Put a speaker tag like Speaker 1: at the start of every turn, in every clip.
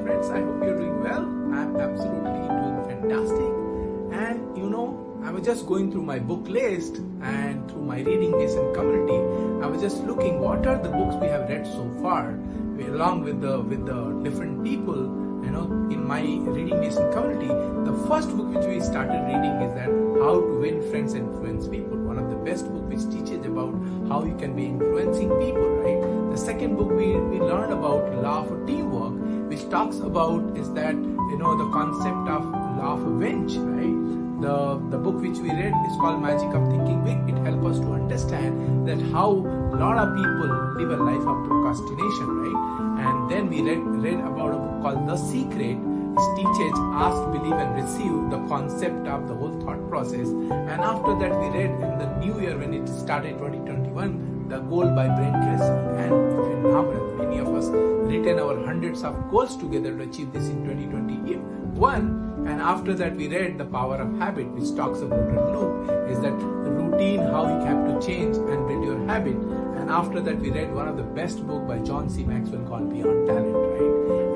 Speaker 1: friends, I hope you're doing well. I'm absolutely doing fantastic. And I was just going through my book list and through my reading nation community. I was just looking what are the books we have read so far, along with the different people. In my reading nation community, the first book which we started reading is that How to Win Friends and Influence People. One of the best book which teaches about how you can be influencing people, right? The second book we learned about Law of Teamwork, which talks about is that the concept of law of avenge, right? The book which we read is called Magic of Thinking Big. It helps us to understand that how a lot of people live a life of procrastination, right? And then we read about a book called The Secret, which teaches ask, believe and receive the concept of the whole thought process. And after that we read in the new year when it started 2021, The Goal by Brain Tracy. And if you remember, many of us written our hundreds of goals together to achieve this in 2021. And after that we read The Power of Habit, which talks about a loop, is that routine, how you have to change and build your habit. And after that we read one of the best book by John C. Maxwell called Beyond Talent, right?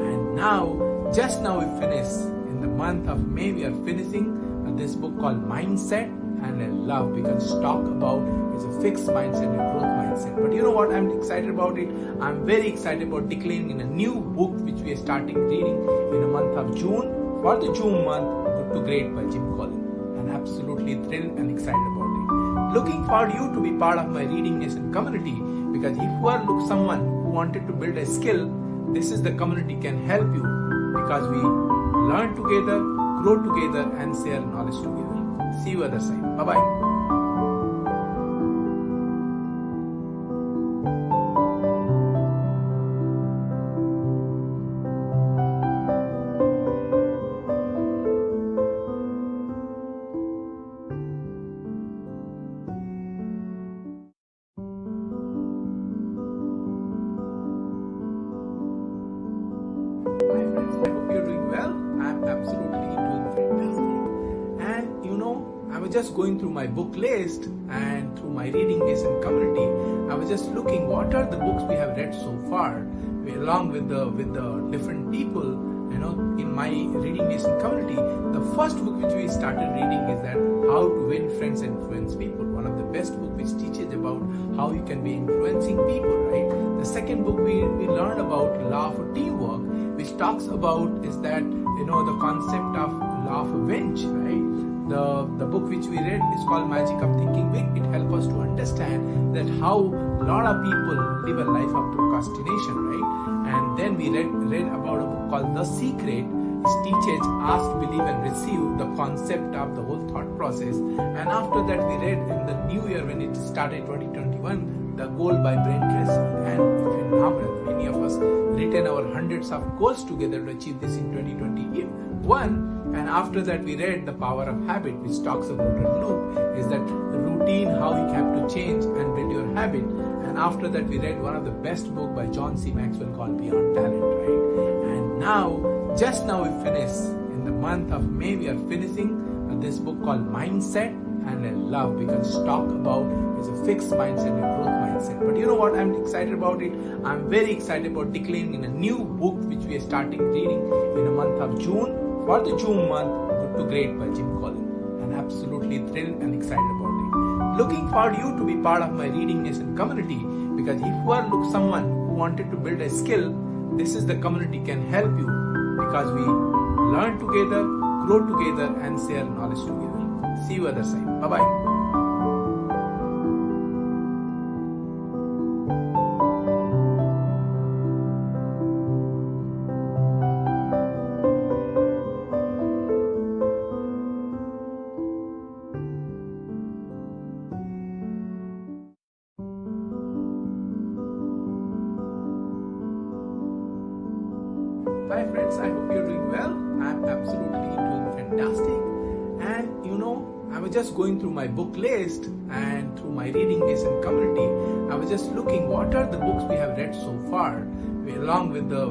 Speaker 1: And just now we finished in the month of May, we are finishing this book called Mindset. And I love because it's talk about it's a fixed mindset and growth mindset. But you know what? I'm excited about it. I'm very excited about declaring in a new book which we are starting reading in the month of June. For the June month, Good to Great by Jim Collins. I'm absolutely thrilled and excited about it. Looking for you to be part of my Reading Nation community, because if you are someone who wanted to build a skill, this is the community can help you, because we learn together, grow together and share knowledge together. See you other side. Bye-bye. Hi friends, I hope you're doing well. I'm absolutely doing fantastic. And I was just going through my book list and through my reading nation community. I was just looking what are the books we have read so far, along with the different people. In my reading nation community, the first book which we started reading is that How to Win Friends and Influence People. One of the best book which teaches about how you can be influencing people, right? The second book we learned about Law of Teamwork, which talks about is that the concept of law of avenge, right? The book which we read is called Magic of Thinking Big. It helps us to understand that how a lot of people live a life of procrastination, right? And then we read about a book called The Secret, which teaches ask, believe and receive the concept of the whole thought process. And after that we read in the new year when it started 2021, The Goal by Brain Tracy. And if you remember, many of us written our hundreds of goals together to achieve this in 2021. And after that we read The Power of Habit, which talks about a loop, is that routine, how you have to change and build your habit. And after that we read one of the best book by John C. Maxwell called Beyond Talent, right? And just now we finished in the month of May, we are finishing this book called Mindset. And I love because it's talk about it's a fixed mindset and growth mindset. But you know what? I'm excited about it. I'm very excited about declaring in a new book which we are starting reading in the month of June. For the June month, Good to Great by Jim Collins. I'm absolutely thrilled and excited about it. Looking for you to be part of my Reading Nation community, because if you are someone who wanted to build a skill, this is the community can help you, because we learn together, grow together and share knowledge together. See you other side. Bye-bye. Hi friends, I hope you're doing well. I'm absolutely doing fantastic. And I was just going through my book list and through my reading nation community. I was just looking what are the books we have read so far, along with the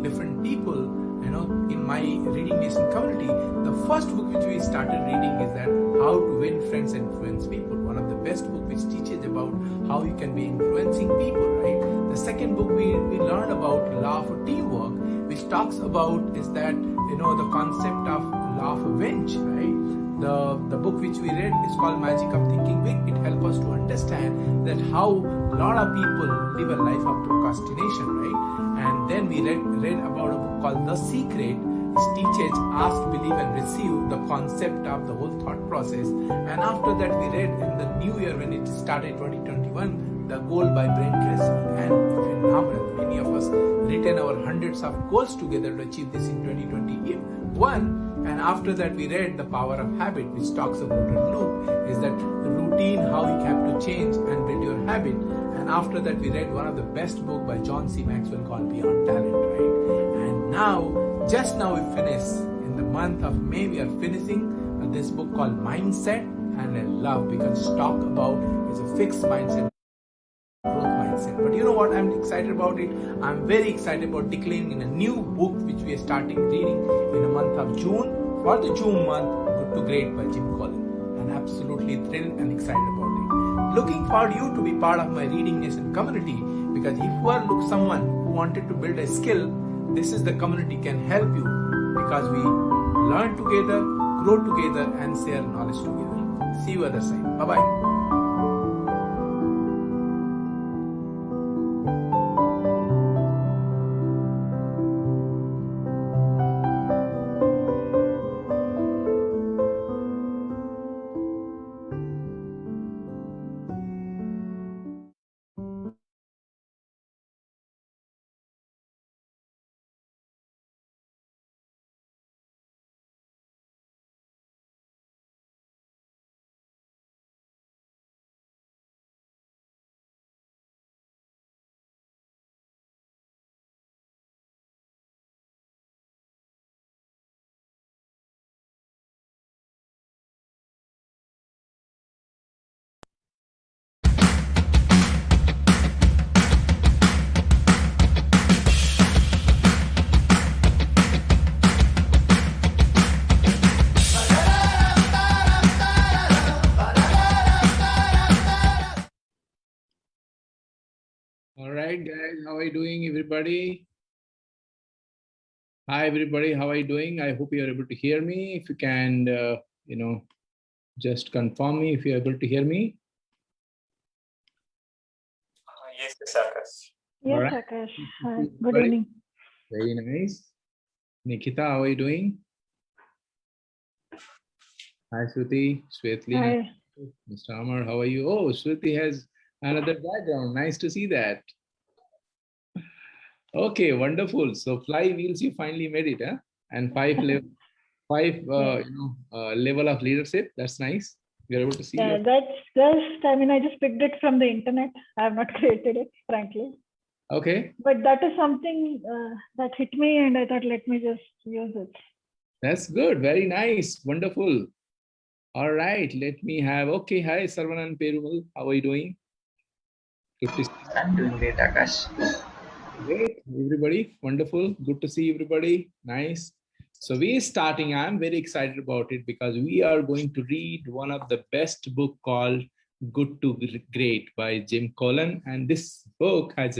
Speaker 1: different people. In my reading nation community, the first book which we started reading is that How to Win Friends and Influence People. One of the best book which teaches about how you can be influencing people, right? The second book we learned about Law of Teamwork, which talks about is that, the concept of law of avenge, right? The book which we read is called Magic of Thinking Big. It helps us to understand that how a lot of people live a life of procrastination, right? And then we read about a book called The Secret, which teaches ask, believe, and receive the concept of the whole thought process. And after that, we read in the new year when it started 2021, The Goal by Brent Tracy. And phenomenal. Many of us written our hundreds of goals together to achieve this in 2021. And after that, we read The Power of Habit, which talks about a loop, is that routine, how you have to change and build your habit. And after that, we read one of the best book by John C. Maxwell called Beyond Talent, right? And now, just now we finished, in the month of May, we are finishing this book called Mindset. And I love because it's talk about, it's a fixed mindset, growth mindset. But you know what I'm excited about it? I'm very excited about declaring in a new book which we are starting reading in the month of June, for the June month, Good to Great by Jim Collins. I'm absolutely thrilled and excited about it. Looking for you to be part of my Reading Nation community, because if you are someone who wanted to build a skill, this is the community can help you, because we learn together, grow together, and share knowledge together. See you other side. Bye-bye. All right, guys, how are you doing, everybody? Hi, everybody, how are you doing? I hope you're able to hear me. If you can, just confirm me if you're able to hear me.
Speaker 2: Yes, Akash.
Speaker 3: Yes,
Speaker 1: right.
Speaker 3: Akash. Good evening.
Speaker 1: Very nice. Nikita, how are you doing? Hi, Shruti. Swetli.
Speaker 3: Hi.
Speaker 1: Mr. Amar, how are you? Oh, Shruti has another background. Nice to see that. Okay, wonderful. So flywheels, you finally made it, huh? And level of leadership. That's nice. You're able to see.
Speaker 3: Yeah, that's just. I mean, I just picked it from the internet. I have not created it, frankly.
Speaker 1: Okay.
Speaker 3: But that is something that hit me, and I thought, let me just use it.
Speaker 1: That's good. Very nice. Wonderful. All right. Let me have. Okay. Hi, Sarvanan Perumal. How are you doing? Good to see you.
Speaker 2: I'm doing great, Akash.
Speaker 1: Great, everybody. Wonderful. Good to see everybody. Nice. So we're starting. I'm very excited about it because we are going to read one of the best book called Good to Great by Jim Collins. And this book has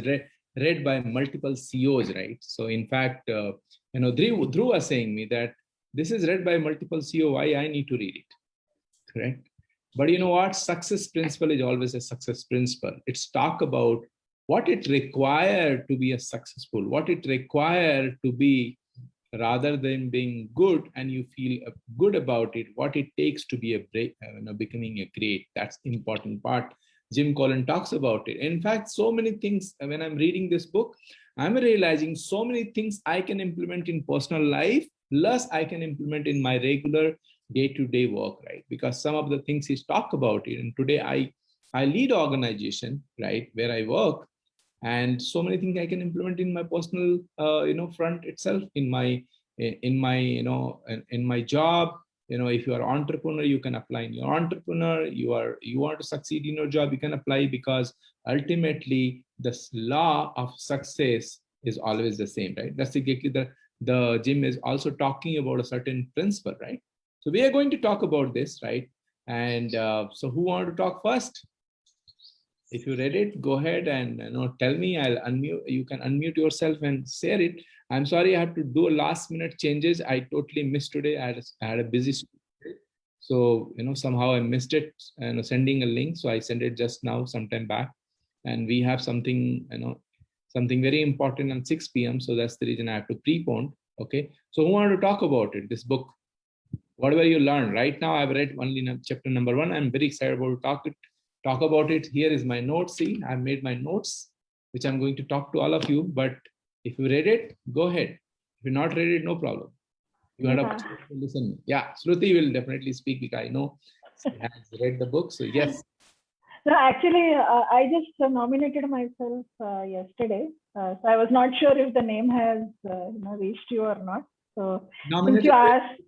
Speaker 1: read by multiple CEOs, right? So in fact, Drew was saying me that this is read by multiple CEO. Why I need to read it, correct? But you know what? Success principle is always a success principle. It's talk about what it required to be a successful, what it required to be, rather than being good and you feel good about it, what it takes to be becoming a great. That's the important part. Jim Collins talks about it. In fact, so many things, when I'm reading this book, I'm realizing so many things I can implement in personal life, plus I can implement in my regular day-to-day work, right? Because some of the things he's talked about it. And today I lead organization, right, where I work, and so many things I can implement in my personal front itself, in my job. If you are entrepreneur, you can apply in your entrepreneur. You want to succeed in your job, you can apply, because ultimately the law of success is always the same, right? That's exactly the Jim is also talking about a certain principle, right? So we are going to talk about this, right? And so who want to talk first? If you read it, go ahead and tell me. I'll unmute. You can unmute yourself and share it. I'm sorry I have to do a last minute changes. I totally missed today. I had a busy day. So, somehow I missed it, sending a link. So I sent it just now, sometime back. And we have something, something very important at 6 p.m. So that's the reason I have to prepone. Okay. So who wanted to talk about it? This book, whatever you learn right now, I've read only chapter number 1. I'm very excited about talk about it. Here is my notes. See, I've made my notes, which I'm going to talk to all of you. But if you read it, go ahead. If you not read it, no problem. You had a listen. Yeah, Shruti will definitely speak because I know she has read the book. So yes.
Speaker 3: No, actually, I just nominated myself yesterday. So I was not sure if the name has reached you or not. So since you asked,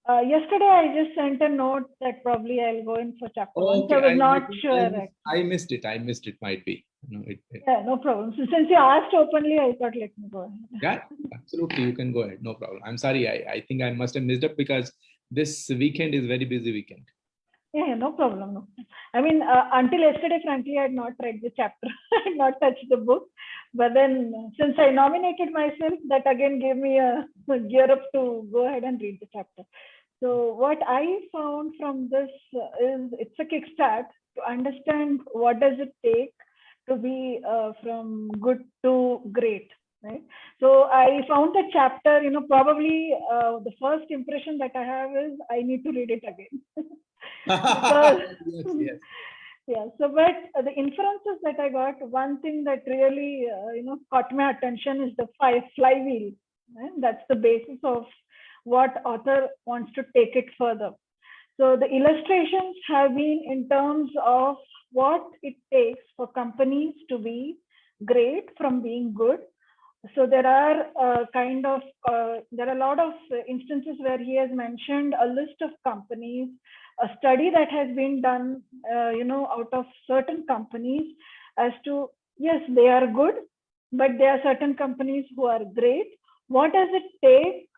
Speaker 3: yesterday I just sent a note that probably I'll go in for chapter 1. So I was not sure.
Speaker 1: I missed it. Might be.
Speaker 3: Yeah, no problem. So since you asked openly, I thought let me go ahead.
Speaker 1: Yeah, absolutely. You can go ahead. No problem. I'm sorry. I think I must have missed up because this weekend is very busy weekend.
Speaker 3: Yeah, no problem. No. I mean, until yesterday, frankly, I had not read the chapter. I had not touched the book. But then since I nominated myself, that again gave me a gear up to go ahead and read the chapter. So what I found from this is it's a kickstart to understand what does it take to be from good to great. Right. So I found the chapter, probably the first impression that I have is I need to read it again. Because, yes. Yeah. So, but the inferences that I got, one thing that really, caught my attention is the flywheel. Right? That's the basis of what author wants to take it further. So the illustrations have been in terms of what it takes for companies to be great from being good. So there are there are a lot of instances where he has mentioned a list of companies, a study that has been done, out of certain companies as to, yes, they are good, but there are certain companies who are great. What does it take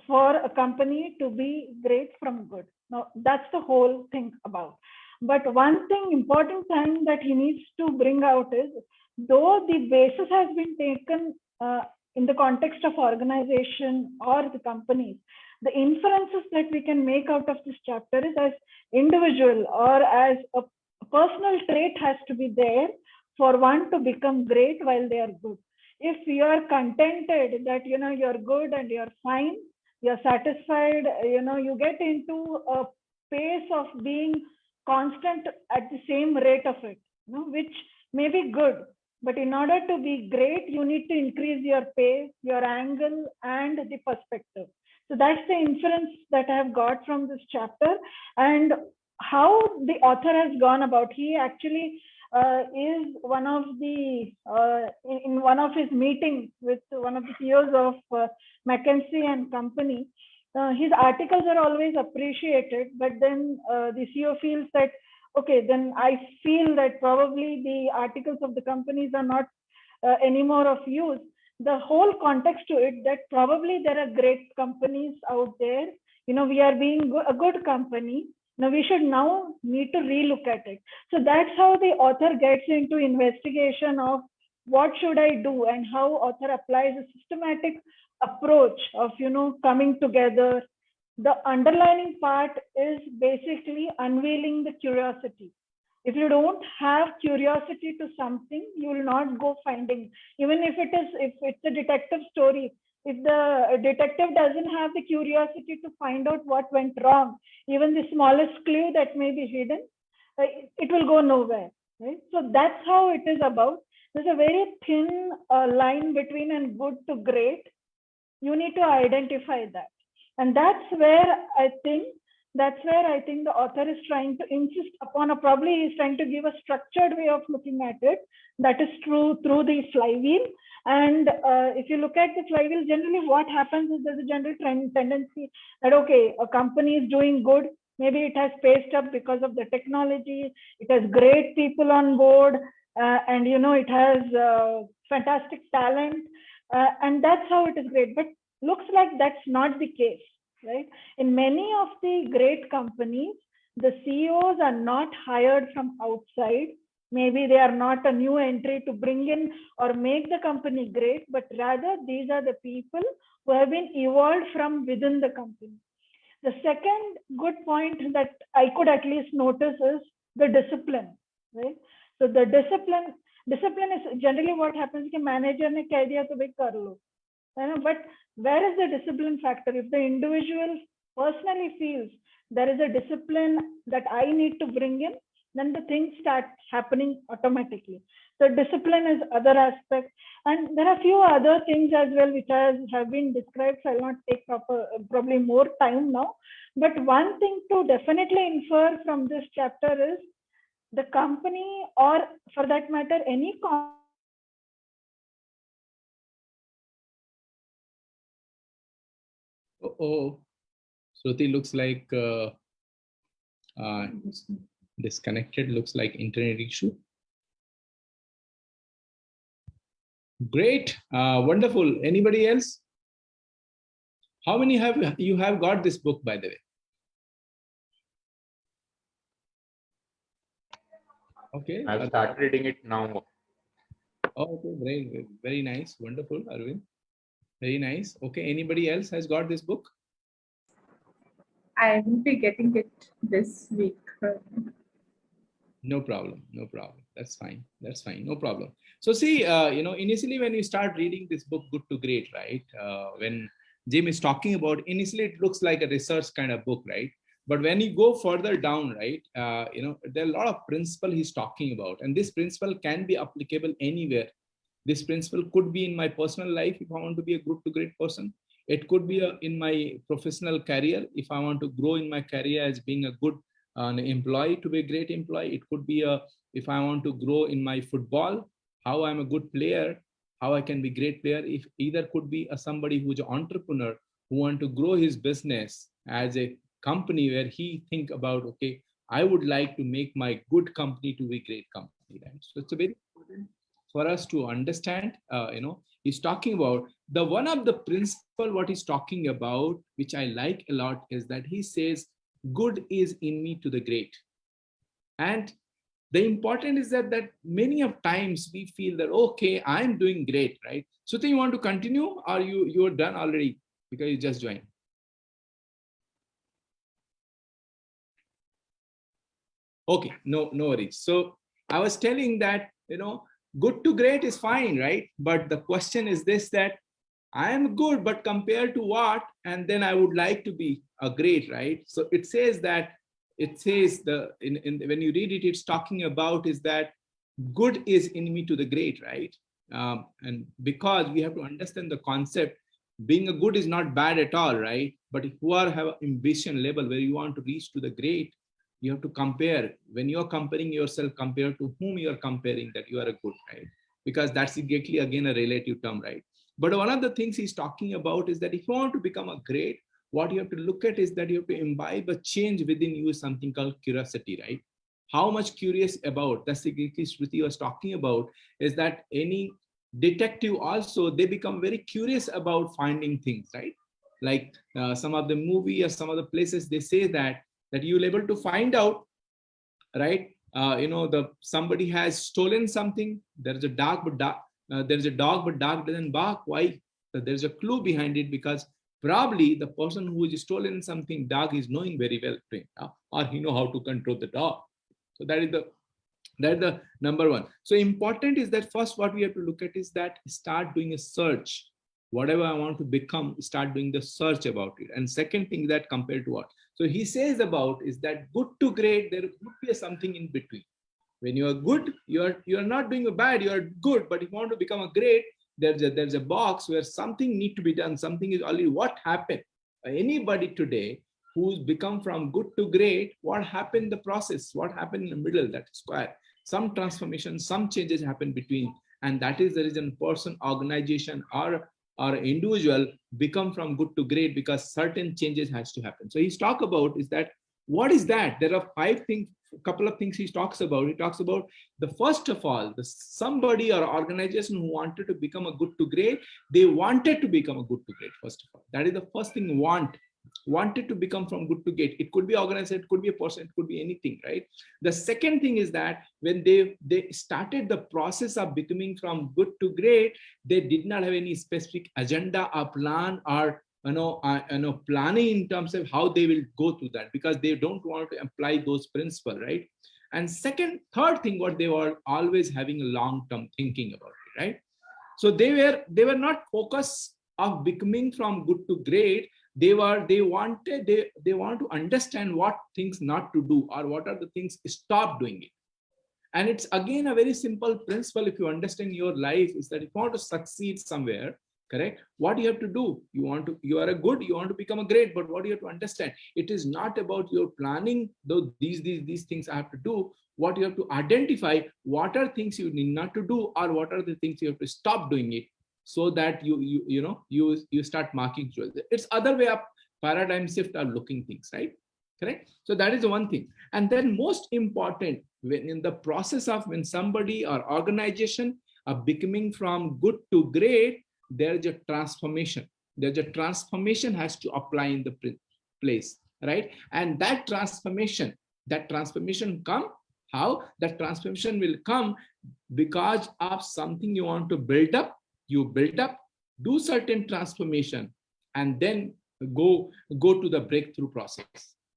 Speaker 3: for a company to be great from good? Now, that's the whole thing about. But one thing, important thing that he needs to bring out is, though the basis has been taken in the context of organization or the companies, the inferences that we can make out of this chapter is as individual or as a personal trait has to be there for one to become great while they are good. If you are contented that, you're good and you're fine, you're satisfied, you get into a pace of being constant at the same rate of it, which may be good. But in order to be great, you need to increase your pace, your angle, and the perspective. So that's the inference that I have got from this chapter, and how the author has gone about. He actually is one of the, in one of his meetings with one of the CEOs of McKinsey and Company, his articles are always appreciated, but then the CEO feels that, okay, then I feel that probably the articles of the companies are not anymore of use. The whole context to it, that probably there are great companies out there. We are being a good company. Now we should now need to relook at it. So that's how the author gets into investigation of what should I do, and how author applies a systematic approach of, coming together. The underlining part is basically unveiling the curiosity. If you don't have curiosity to something, you will not go finding. Even if it's a detective story, if the detective doesn't have the curiosity to find out what went wrong, even the smallest clue that may be hidden, it will go nowhere. Right? So that's how it is about. There's a very thin line between and good to great. You need to identify that. And that's where I think the author is trying to insist upon, or probably he's trying to give a structured way of looking at it. That is true through the flywheel. And if you look at the flywheel, generally what happens is there's a general tendency that, okay, a company is doing good. Maybe it has paced up because of the technology. It has great people on board, and it has fantastic talent, and that's how it is great. But looks like that's not the case. Right? In many of the great companies, the CEOs are not hired from outside. Maybe they are not a new entry to bring in or make the company great, but rather these are the people who have been evolved from within the company. The second good point that I could at least notice is the discipline, right? So the discipline is generally what happens कि manager ने कह दिया तो भाई कर लो, है ना? But where is the discipline factor? If the individual personally feels there is a discipline that I need to bring in, then the things start happening automatically. So discipline is other aspect, and there are few other things as well which have been described. So I'll not take probably more time now. But one thing to definitely infer from this chapter is the company, or for that matter, any
Speaker 1: Oh, Shruti looks like disconnected. Looks like internet issue. Great, wonderful. Anybody else? How many have you have got this book, by the way? Okay.
Speaker 2: I've started reading it now.
Speaker 1: Oh, okay, very, very nice, wonderful, Arvind. Very nice. Okay, anybody else has got this book?
Speaker 4: I will be getting it this week.
Speaker 1: No problem, no problem. That's fine. That's fine. No problem. So see, initially when you start reading this book, Good to Great, right? When Jim is talking about, initially it looks like a research kind of book, right? But when you go further down, right, there are a lot of principle he's talking about, and this principle can be applicable anywhere. This principle could be in my personal life if I want to be a good to great person. It could be in my professional career if I want to grow in my career as being a good employee to be a great employee. It could be if I want to grow in my football, how I'm a good player, how I can be great player. If either could be somebody who's an entrepreneur who want to grow his business as a company where he think about, okay, I would like to make my good company to be great company. Right? So it's a very important for us to understand. He's talking about the one of the principle what he's talking about, which I like a lot, is that he says good is in me to the great. And the important is that many of times we feel that, okay, I'm doing great, right? So you want to continue, or you're done already because you just joined? Okay, no worries. So I was telling that, good to great is fine, right? But the question is this, that I am good, but compared to what? And then I would like to be a great, right? So it says that, when you read it, it's talking about is that good is in me to the great, right? And because we have to understand the concept, being a good is not bad at all, right? But if you have an ambition level where you want to reach to the great, you have to compare. When you're comparing yourself, compared to whom you're comparing, that you are a good, right? Because that's exactly, again, a relative term, right? But one of the things he's talking about is that if you want to become a great, what you have to look at is that you have to imbibe a change within you, something called curiosity, right? How much curious about, that's exactly Shruti was talking about, is that any detective also, they become very curious about finding things, right? Like some of the movie or some of the places, they say that you'll able to find out, right? Somebody has stolen something. There's a dog, but dog doesn't bark. Why? So there's a clue behind it, because probably the person who is stolen something, dog is knowing very well, or he know how to control the dog. So that is the number one. So important is that first what we have to look at is that start doing a search. Whatever I want to become, start doing the search about it. And second thing, that compared to what? So he says about is that good to great, there could be something in between. When you are good, you are not doing a bad, you are good. But if you want to become a great, there's a box where something need to be done. Something is already what happened. Anybody today who's become from good to great, what happened in the process? What happened in the middle, that square? Some transformation, some changes happen between. And that is the reason person, organization, or individual become from good to great, because certain changes has to happen. So he's talk about is that, what is that? There are 5 things, a couple of things he talks about. He talks about the first of all, somebody or organization who wanted to become a good to great, they wanted to become a good to great. First of all, that is the first thing, want. wanted to become from good to great. It could be organization, it could be a person, it could be anything, right? The second thing is that when they started the process of becoming from good to great, they did not have any specific agenda or plan or planning in terms of how they will go through that, because they don't want to apply those principles, right? And third thing, what they were always having a long-term thinking about it, right? So they were not focused of becoming from good to great. They want to understand what things not to do, or what are the things stop doing it. And it's again a very simple principle. If you understand your life, is that if you want to succeed somewhere, correct, what you have to do, you are a good, you want to become a great, but what do you have to understand, it is not about your planning, though these things I have to do. What you have to identify, what are things you need not to do, or what are the things you have to stop doing it, so that you start marking through it. It's other way of paradigm shift of looking things, right? Correct. So that is the one thing. And then most important, when in the process of when somebody or organization are becoming from good to great, there's a transformation. There's a transformation has to apply in the place, right? And that transformation come. How? That transformation will come because of something you want to build up. You build up, do certain transformation, and then go to the breakthrough process.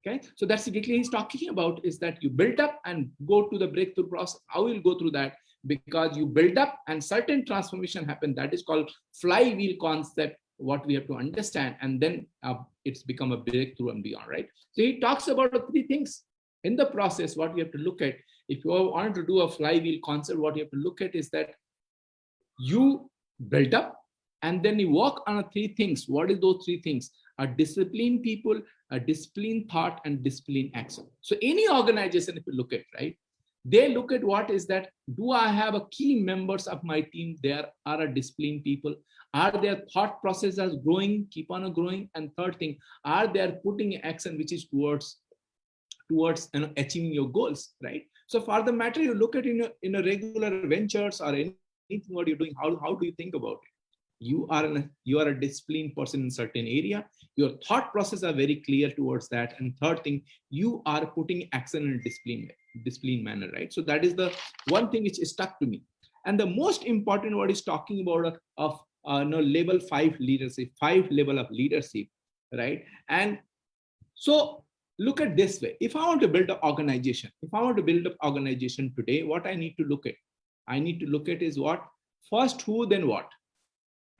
Speaker 1: Okay, so that's exactly he's talking about, is that you build up and go to the breakthrough process. How will go through that? Because you build up and certain transformation happen. That is called flywheel concept, what we have to understand, and then it's become a breakthrough and beyond, right? So he talks about the three things in the process. What we have to look at, if you want to do a flywheel concept, what you have to look at is that you build up and then you work on three things. What is those three things? A disciplined people, a disciplined thought, and disciplined action. So any organization, if you look at, right, they look at what is that, do I have a key members of my team there are a disciplined people? Are their thought processes growing, keep on growing? And third thing, are they putting action which is towards achieving your goals, right? So for the matter, you look at in a regular ventures or anything what you're doing, how do you think about it? You are a disciplined person in certain area. Your thought process are very clear towards that. And third thing, you are putting action in a disciplined manner, right? So that is the one thing which stuck to me. And the most important, what is talking about of level 5 leadership, 5 level of leadership, right? And so look at this way. If I want to build an organization, today, what I need to look at is what? First who, then what,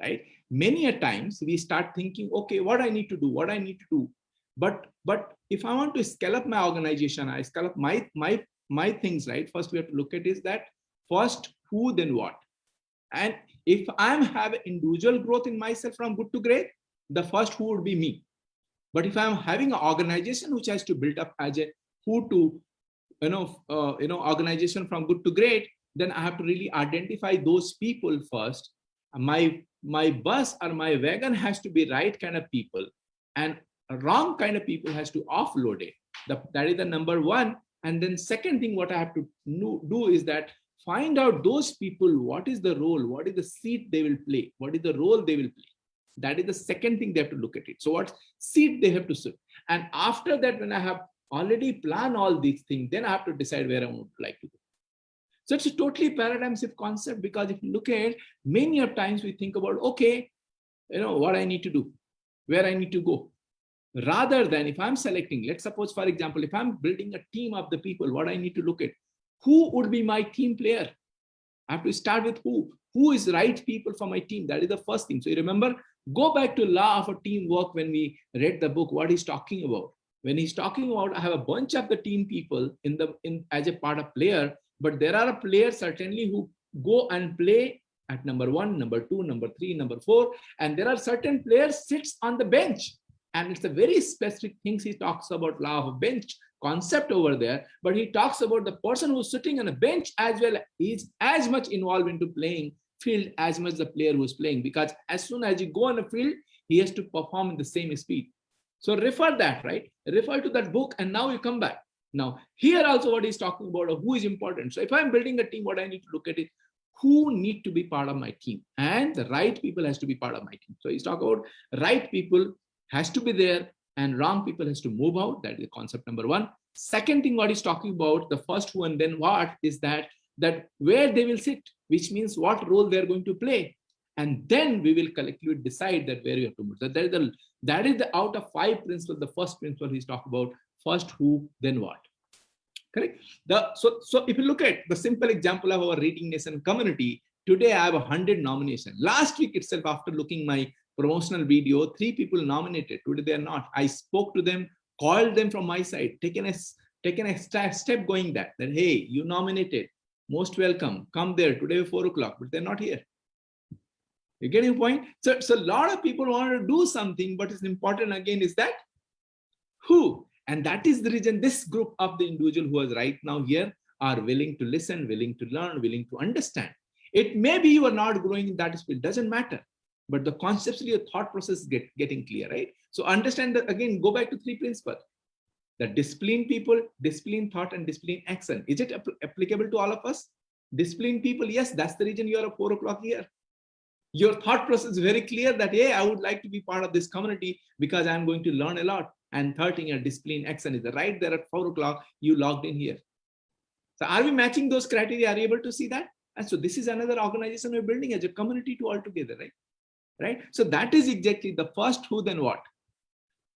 Speaker 1: right? Many a times we start thinking, okay, what I need to do. But if I want to scale up my organization, I scale up my things, right? First we have to look at is that first who, then what. And if I'm having individual growth in myself from good to great, the first who would be me. But if I'm having an organization which has to build up as a who to organization from good to great, then I have to really identify those people first. My bus or my wagon has to be right kind of people, and wrong kind of people has to offload it. That is the number one. And then second thing, what I have to do is that find out those people, what is the role, what is the seat they will play, what is the role they will play. That is the second thing they have to look at it. So what seat they have to sit. And after that, when I have already planned all these things, then I have to decide where I would like to go. So it's a totally paradigm shift concept, because if you look at it, many of times we think about, okay, what I need to do, where I need to go. Rather than if I'm selecting, let's suppose, for example, if I'm building a team of the people, what I need to look at, who would be my team player? I have to start with who is right people for my team. That is the first thing. So you remember, go back to law of a teamwork when we read the book, what he's talking about. When he's talking about, I have a bunch of the team people in as a part of player, but there are players certainly who go and play at number 1, number 2, number 3, number 4, and there are certain players sits on the bench. And it's a very specific things he talks about, law of a bench concept over there, but he talks about the person who's sitting on a bench as well is as much involved into playing field as much the player who's playing, because as soon as you go on the field, he has to perform in the same speed. So refer that, right? Refer to that book, and now you come back. Now here also what he's talking about, who is important. So if I'm building a team, what I need to look at is who need to be part of my team, and the right people has to be part of my team. So he's talking about right people has to be there, and wrong people has to move out. That is concept number one. Second thing what he's talking about, the first who and then what, is that where they will sit, which means what role they're going to play. And then we will collectively decide that where you have to move. So that is the out of 5 principles, the first principle he's talking about, first who, then what. Correct? So if you look at the simple example of our Reading Nation community, today I have 100 nominations. Last week itself, after looking my promotional video, 3 people nominated. Today they are not. I spoke to them, called them from my side, taken a step going that hey, you nominated, most welcome, come there today 4 o'clock, but they're not here. You get your point? So a lot of people want to do something, but it's important again is that who. And that is the reason this group of the individual who is right now here are willing to listen, willing to learn, willing to understand. It may be you are not growing in that field, doesn't matter. But the conceptually your thought process is getting clear, right? So understand that again, go back to 3 principles. The discipline people, discipline thought, and discipline action. Is it applicable to all of us? Discipline people, yes, that's the reason you are at 4 o'clock here. Your thought process is very clear that, hey, I would like to be part of this community because I'm going to learn a lot. And third thing, your discipline action is right there at 4 o'clock, you logged in here. So are we matching those criteria? Are you able to see that? And so this is another organization we're building as a community to all together, right? Right? So that is exactly the first who, then what.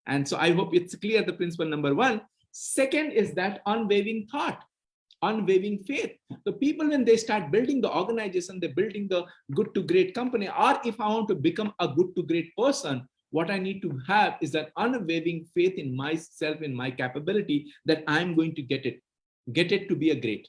Speaker 1: And so I hope it's clear, the principle number 1. Second is that unwavering thought, unwavering faith. The people, when they start building the organization, they're building the good to great company, or if I want to become a good to great person, what I need to have is that unwavering faith in myself, in my capability, that I'm going to get it to be a great.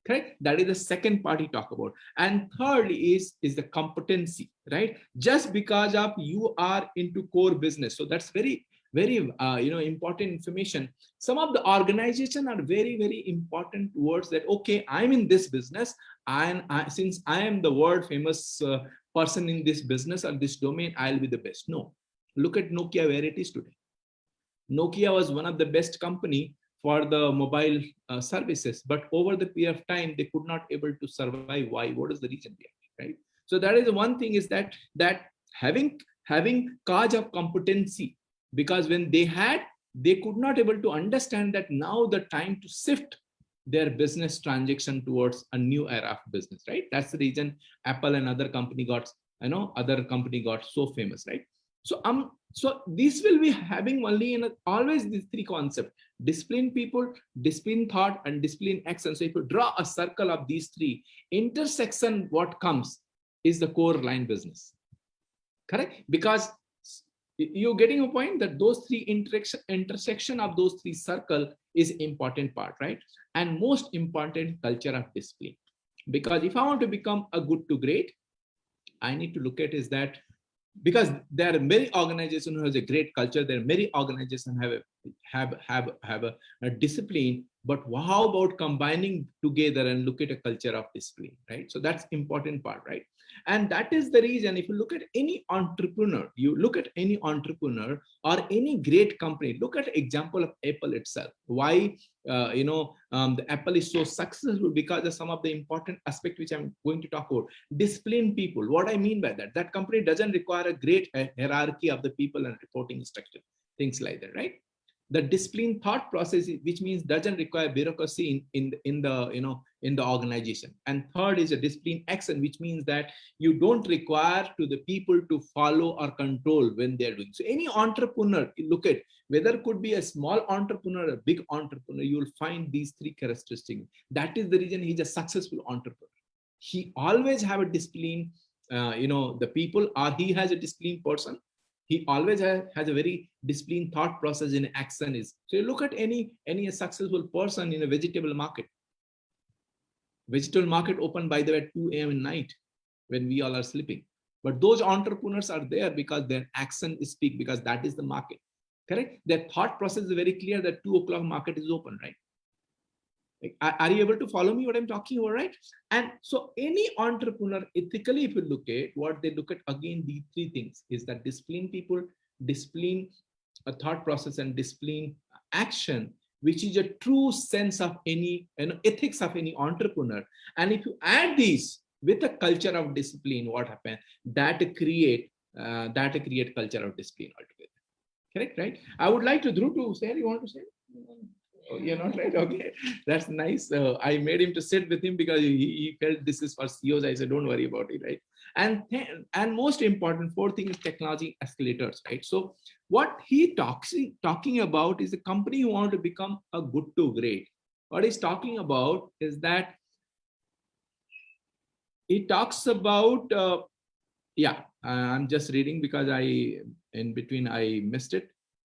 Speaker 1: Correct? That is the second part he talk about. And third is the competency, right? Just because of you are into core business. So that's very, very important information. Some of the organization are very, very important towards that. Okay, I'm in this business, and since I am the world famous person in this business or this domain, I'll be the best. No, look at Nokia, where it is today. Nokia was one of the best company for the mobile services, but over the period of time, they could not able to survive. Why? What is the reason behind it, right? So that is the one thing, is that having cause of competency, because when they could not able to understand that now the time to shift their business transaction towards a new era of business, right? That's the reason Apple and other company got so famous, right? So this will be having only always these 3 concepts: discipline people, discipline thought, and discipline action. So if you draw a circle of these 3, intersection, what comes is the core line business. Correct? Because you're getting a point that those 3 intersection of those 3 circle is important part, right? And most important, culture of discipline. Because if I want to become a good to great, I need to look at is that, because there are many organizations who has a great culture, there are many organizations have a discipline, but how about combining together and look at a culture of discipline, right? So that's important part, right? And that is the reason, if you look at any entrepreneur, or any great company, look at example of Apple itself. Why the Apple is so successful? Because of some of the important aspect which I'm going to talk about. Discipline people. What I mean by that company doesn't require a great hierarchy of the people and reporting structure, things like that, right? The discipline thought process, which means doesn't require bureaucracy in the organization. And third is a discipline action, which means that you don't require to the people to follow or control when they're doing. So any entrepreneur, look at whether it could be a small entrepreneur or a big entrepreneur, you will find these 3 characteristics. That is the reason he's a successful entrepreneur. He always have a discipline, the people, or he has a disciplined person. He always has a very disciplined thought process in action. So you look at any successful person in a vegetable market. Vegetable market open, by the way, at 2 a.m. in night when we all are sleeping. But those entrepreneurs are there because their action is speak, because that is the market. Correct? Their thought process is very clear that 2 o'clock market is open, right? Are you able to follow me what I'm talking about, right? And so any entrepreneur, ethically, if you look at what they look at, again, these 3 things is that discipline people, discipline a thought process, and discipline action, which is a true sense of any ethics of any entrepreneur. And if you add these with a culture of discipline, what happens? That create culture of discipline altogether. Correct, right? I would like to Dhruv to say, you want to say? Oh, you're not right. Okay, that's nice. I made him to sit with him because he felt this is for CEOs. I said, don't worry about it, right? And most important, fourth thing is technology escalators, right? So what he talking about is a company who want to become a good to great. What he's talking about is that he talks about yeah, I'm just reading because in between I missed it.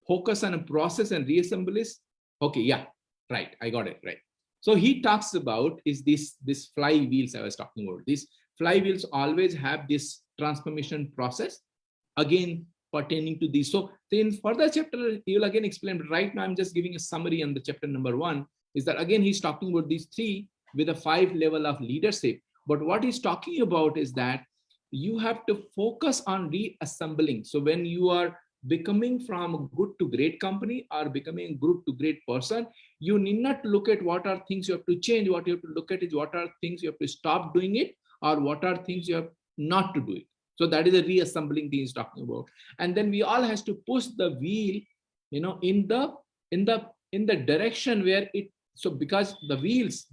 Speaker 1: Focus on a process and reassemblies. Okay, yeah, right, I got it right. So he talks about is this flywheels I was talking about. These flywheels always have this transformation process, again pertaining to these. So in further chapter he will again explain, but right now I'm just giving a summary on the chapter number 1. Is that again he's talking about these 3 with a 5 level of leadership. But what he's talking about is that you have to focus on reassembling. So when you are becoming from a good to great company or becoming a good to great person, you need not look at what are things you have to change. What you have to look at is what are things you have to stop doing it, or what are things you have not to do it. So that is a reassembling thing he's talking about. And then we all has to push the wheel, in the direction where it. So because the wheels,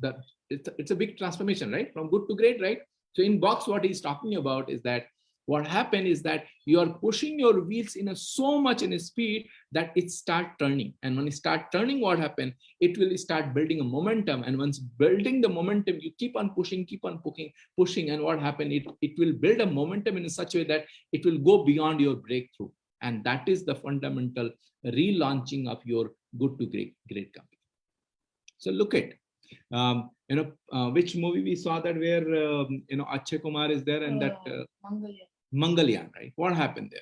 Speaker 1: it's a big transformation, right? From good to great, right? So in box, what he's talking about is that what happened is that you are pushing your wheels in so much in a speed that it start turning. And when it start turning, what happened? It will start building a momentum. And once building the momentum, you keep on pushing. And what happened? It will build a momentum in such a way that it will go beyond your breakthrough. And that is the fundamental relaunching of your good to great company. So look at which movie we saw that where Akshay Kumar is there and that Mangalyaan, right? What happened there?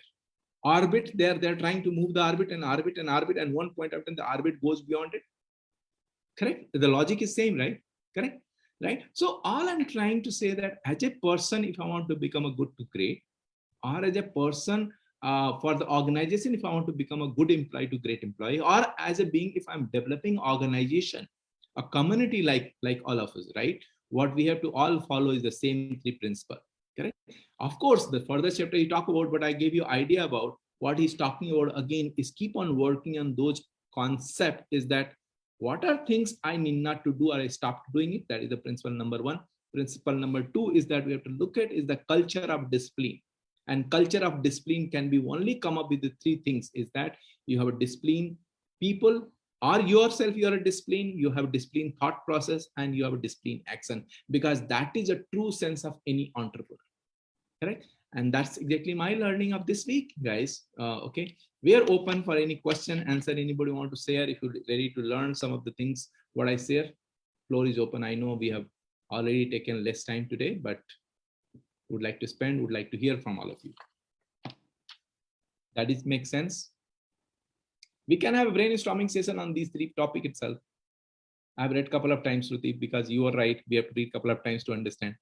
Speaker 1: Orbit, they're trying to move the orbit, and one point after the orbit goes beyond it. Correct? The logic is same, right? Correct? Right? So all I'm trying to say that as a person, if I want to become a good to great, or as a person for the organization, if I want to become a good employee to great employee, or as a being, if I'm developing organization, a community like all of us, right? What we have to all follow is the same 3 principles. Correct? Of course, the further chapter he talk about, but I gave you idea about what he's talking about again is keep on working on those concepts. Is that what are things I need not to do or I stopped doing it? That is the principle number 1. Principle number 2 is that we have to look at is the culture of discipline. And culture of discipline can be only come up with the 3 things. Is that you have a discipline people, or yourself, you are a discipline, you have a discipline thought process, and you have a discipline action, because that is a true sense of any entrepreneur. Correct? And that's exactly my learning of this week, guys. Okay, we are open for any question, answer. Anybody want to share? If you're ready to learn some of the things what I share, floor is open. I know we have already taken less time today, but would like to hear from all of you. That is make sense? We can have a brainstorming session on these 3 topics itself. I've read a couple of times, Shruti, because you are right. We have to read a couple of times to understand.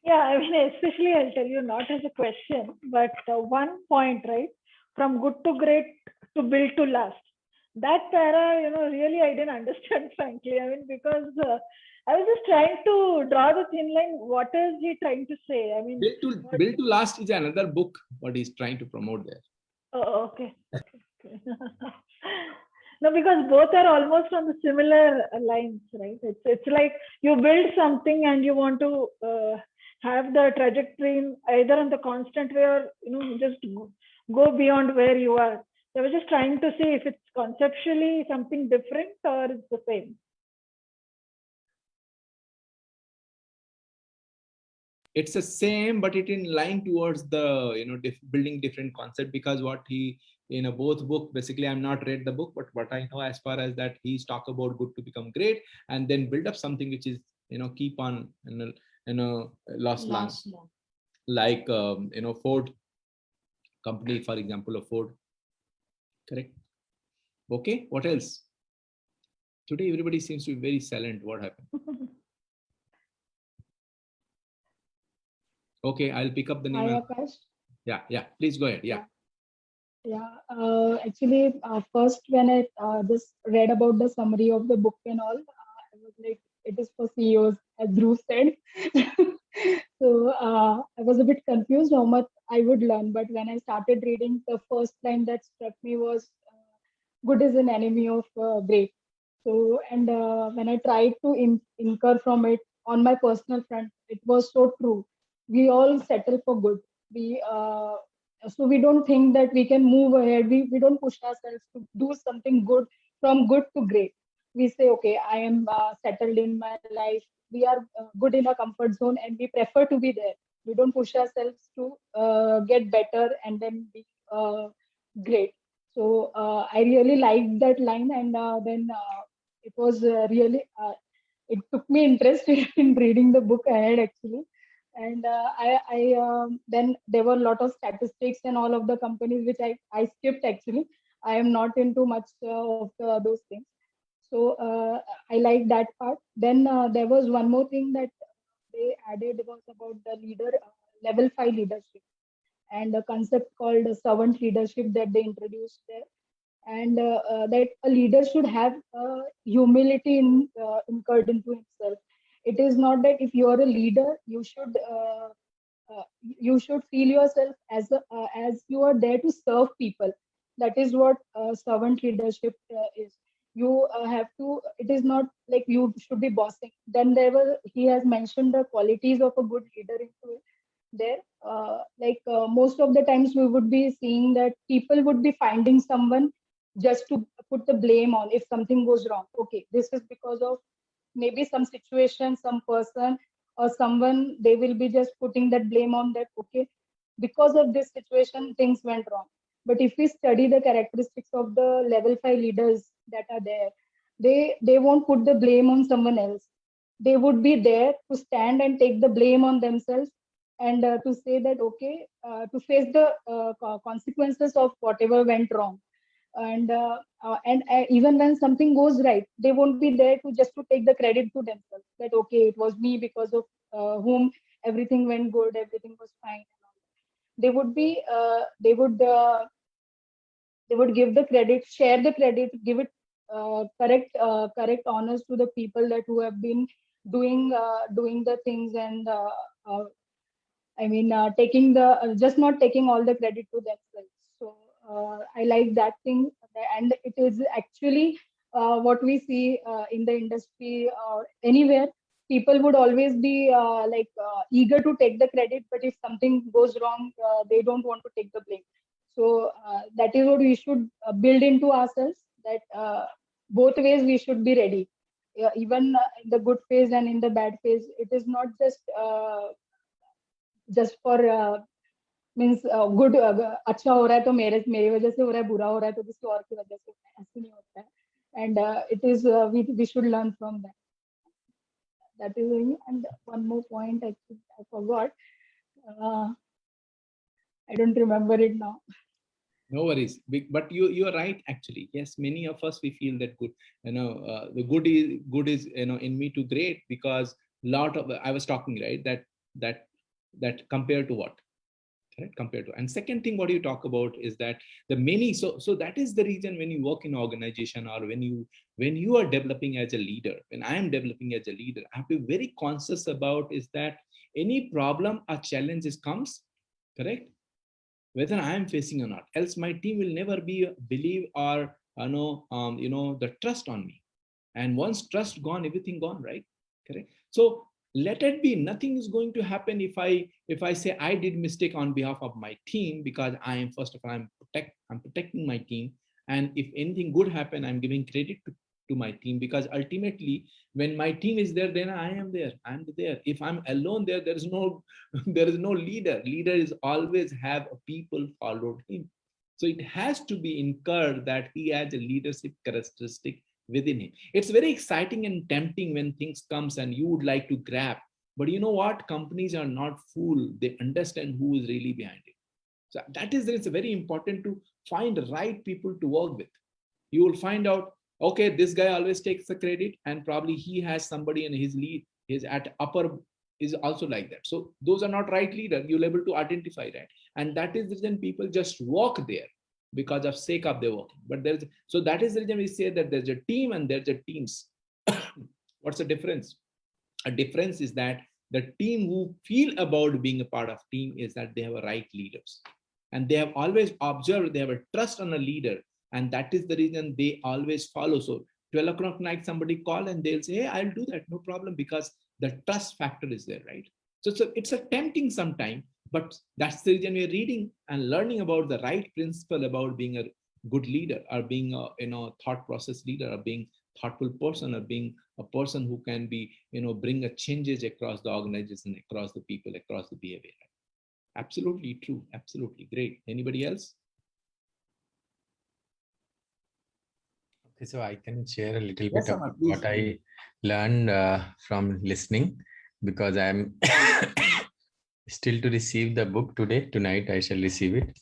Speaker 3: Yeah, I mean, especially I'll tell you not as a question, but one point, right? From good to great to build to last. That para, really I didn't understand, frankly. I mean, because I was just trying to draw the thin line. What is he trying to say? I mean,
Speaker 1: build to last is another book. What he's trying to promote there.
Speaker 3: Oh, okay. No, because both are almost on the similar lines, right? It's like you build something and you want to have the trajectory either on the constant way or just go beyond where you are. So I was just trying to see if it's conceptually something different or it's the same.
Speaker 1: It's the same, but it in line towards the building different concept, because what he in both book, basically I'm not read the book, but what I know as far as that he's talk about good to become great and then build up something which is keep on last long, like Ford company, for example, of Ford. Correct? Okay, what else? Today everybody seems to be very silent. What happened? Okay, I'll pick up the name.
Speaker 4: Hi, Akash.
Speaker 1: Yeah. Please go ahead. Yeah.
Speaker 4: Actually, first when I just read about the summary of the book and all, I was like, it is for CEOs, as Dhruv said. So I was a bit confused how much I would learn. But when I started reading, the first line that struck me was good is an enemy of great. So, and when I tried to incur from it on my personal front, it was so true. We all settle for good. We so we don't think that we can move ahead. We don't push ourselves to do something good, from good to great. We say, okay, I am settled in my life. We are good in a comfort zone, and we prefer to be there. We don't push ourselves to get better and then be great. So I really liked that line, and then it was really it took me interest in reading the book ahead actually. And then there were a lot of statistics and all of the companies which I skipped actually. I am not into much of those things. So I like that part. Then there was one more thing that they added was about the leader level 5 leadership, and a concept called servant leadership that they introduced there. And that a leader should have humility incurred into himself. It is not that if you are a leader, you should feel yourself as you are there to serve people. That is what servant leadership is. You have to. It is not like you should be bossing. Then he has mentioned the qualities of a good leader into it there. Most of the times we would be seeing that people would be finding someone just to put the blame on if something goes wrong. Okay, this is because of maybe some situation, some person or someone. They will be just putting that blame on that. Okay, because of this situation things went wrong. But if we study the characteristics of the level 5 leaders that are there, they won't put the blame on someone else. They would be there to stand and take the blame on themselves, and to say that okay, to face the consequences of whatever went wrong. And even when something goes right, they won't be there to just to take the credit to themselves, that okay, it was me because of whom everything went good, everything was fine. They would be they would give the credit, share the credit, give it correct honors to the people that who have been doing the things, and uh, taking the just not taking all the credit to themselves. So I like that thing, and it is actually what we see in the industry or anywhere. People would always be eager to take the credit, but if something goes wrong, they don't want to take the blame. So that is what we should build into ourselves. That both ways we should be ready. Even in the good phase and in the bad phase, it is not just for means good अच्छा हो रहा है तो मेरी वजह से हो रहा है, बुरा हो रहा है तो किसी और की वजह से हो रहा है, ऐसे नहीं होता है. And it is we should learn from that. That is it. And one more point I forgot. uh, I don't remember it now.
Speaker 1: No worries, but you are right actually. Yes, many of us we feel that good. The good is in me too great, because lot of I was talking right that compared to what, correct, compared to. And second thing what you talk about is that the many, so that is the reason when you work in organization, or when you are developing as a leader, when I am developing as a leader, I have to be very conscious about is that any problem or challenges comes, correct, whether I am facing or not, else my team will never be believe or the trust on me. And once trust gone, everything gone, right? Correct. So let it be, nothing is going to happen if I say I did mistake on behalf of my team, because I am, first of all, I'm protecting my team. And if anything good happen, I'm giving credit to my team, because ultimately when my team is there, then I'm there. If I'm alone there is no there is no leader is always have a people followed him. So it has to be incurred that he has a leadership characteristic within him. It's very exciting and tempting when things comes and you would like to grab, but you know what, companies are not fool, they understand who is really behind it. So that is, it's very important to find the right people to work with. You will find out, okay, this guy always takes the credit, and probably he has somebody in his lead is at upper is also like that. So those are not right leader. You'll able to identify that, and that is the reason people just walk there because of sake of their working. But there's, so that is the reason we say that there's a team and there's a teams. What's the difference? A difference is that the team who feel about being a part of team is that they have a right leaders, and they have always observed, they have a trust on a leader, and that is the reason they always follow. So 12 o'clock night somebody call and they'll say, hey, I'll do that, no problem, because the trust factor is there, right? So it's a tempting sometime, but that's the reason we're reading and learning about the right principle about being a good leader, or being a thought process leader, or being thoughtful person, or being a person who can be bring a changes across the organization, across the people, across the behavior. Absolutely true. Absolutely great. Anybody else?
Speaker 5: Okay, so I can share a little
Speaker 1: Yes,
Speaker 5: bit of
Speaker 1: Amar, please.
Speaker 5: what I learned from listening, because I'm still to receive the book today. Tonight I shall receive it.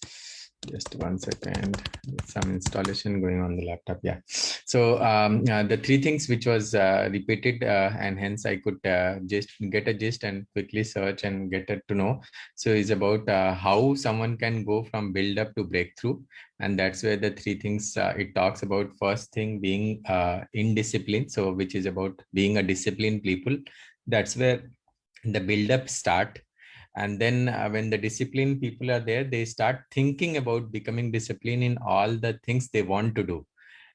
Speaker 5: Just 1 second. Some installation going on the laptop. Yeah. So the three things which was repeated, and hence I could just get a gist and quickly search and get it to know. So is about how someone can go from build up to breakthrough. And that's where the three things it talks about. First thing being indiscipline. So which is about being a disciplined people. That's where the build up start. And then when the disciplined people are there, they start thinking about becoming disciplined in all the things they want to do.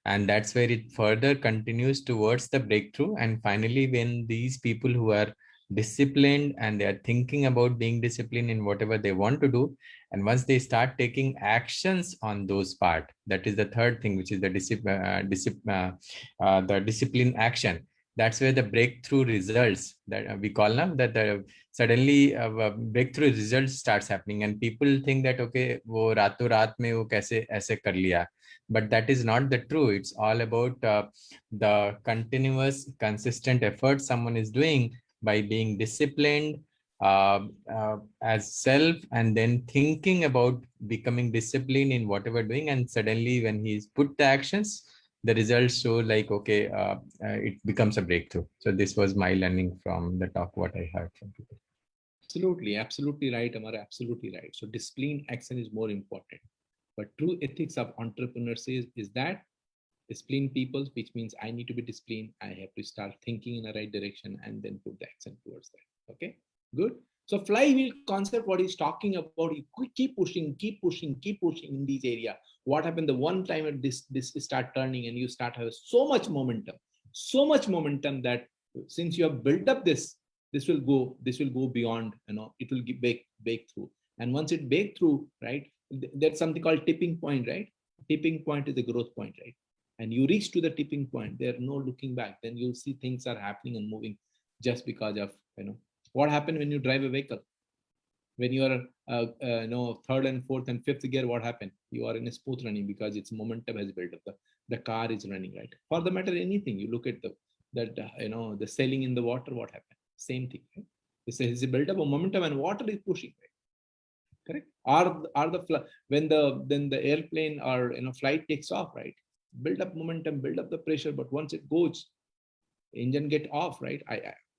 Speaker 5: And that's where it further continues towards the breakthrough. And finally, when these people who are disciplined and they are thinking about being disciplined in whatever they want to do, and once they start taking actions on those part, that is the third thing, which is the the discipline action. That's where the breakthrough results that we call now, that the suddenly breakthrough results starts happening, and people think that okay, wo rato raat mein wo kaise aise kar liya. But that is not the true. It's all about the continuous consistent effort someone is doing by being disciplined as self, and then thinking about becoming disciplined in whatever doing, and suddenly when he's put the actions, the results show like okay, it becomes a breakthrough. So this was my learning from the talk, what I heard from people.
Speaker 1: Absolutely, absolutely right, Amar. Absolutely right. So discipline action is more important. But true ethics of entrepreneurs is that discipline people, which means I need to be disciplined. I have to start thinking in the right direction and then put the action towards that. Okay, good. So flywheel concept, what he's talking about, you keep pushing, keep pushing, keep pushing in this area. What happened the one time this start turning and you start having so much momentum that since you have built up this will go beyond, it will bake through. And once it bake through, right, there's something called tipping point, right? Tipping point is the growth point, right? And you reach to the tipping point, there's no looking back. Then you'll see things are happening and moving just because of, what happened when you drive a vehicle. When you are third and fourth and fifth gear, what happened? You are in a smooth running because its momentum has built up. The car is running, right? For the matter anything, you look at the sailing in the water, what happened? Same thing, right? This is built up a momentum and water is pushing, right? Correct? Are when the airplane or flight takes off, right? Build up momentum, build up the pressure, but once it goes, engine get off, right?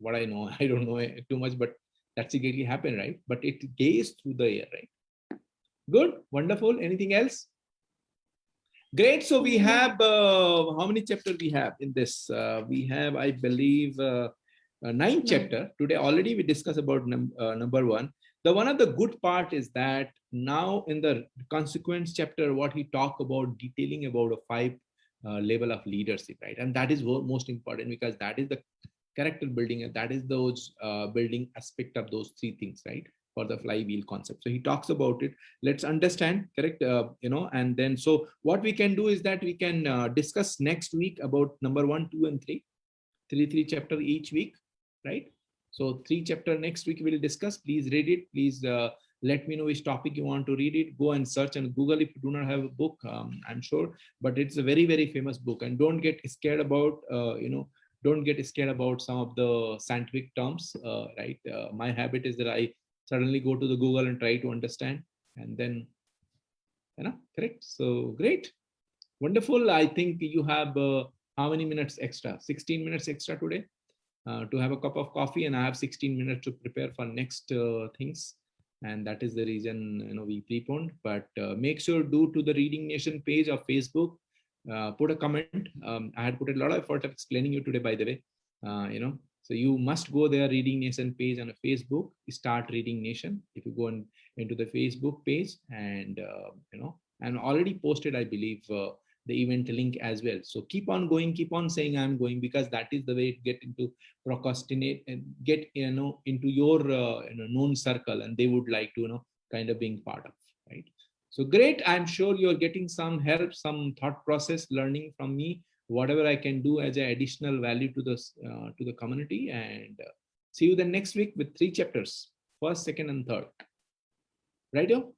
Speaker 1: What I know, I don't know too much, but that's exactly happen, right? But it gaze through the air, right? Good, wonderful. Anything else? Great. So we have how many chapters we have in this? We have, I believe, 9 chapter. Today already we discussed about number 1. The one of the good part is that now in the consequence chapter, what he talk about detailing about a 5 level of leadership, right? And that is most important because that is the character building, and that is those building aspect of those 3 things, right? For the flywheel concept. So he talks about it. Let's understand, correct? And then so what we can do is that we can discuss next week about number 1, 2, and 3. 3 chapter each week, right? So 3 chapter next week we'll discuss. Please read it. Please let me know which topic you want to read it. Go and search and Google if you do not have a book. I'm sure, but it's a very, very famous book. And don't get scared about, don't get scared about some of the scientific terms, right? My habit is that I suddenly go to the Google and try to understand, and then, correct? So great, wonderful. I think you have how many minutes extra? 16 minutes extra today to have a cup of coffee, and I have 16 minutes to prepare for next things. And that is the reason we preponed. But make sure do to the Reading Nation page of Facebook. Put a comment. I had put a lot of effort of explaining you today, by the way. So you must go there, Reading Nation page on a Facebook, start Reading Nation. If you go into the Facebook page, and and already posted, I believe, the event link as well. So keep on going, keep on saying I'm going, because that is the way to get into procrastinate and get into your known circle, and they would like to kind of being part of, right? So great. I'm sure you're getting some help, some thought process learning from me, whatever I can do as an additional value to the community. And see you the next week with 3 chapters, first, second, and third. Right, yo?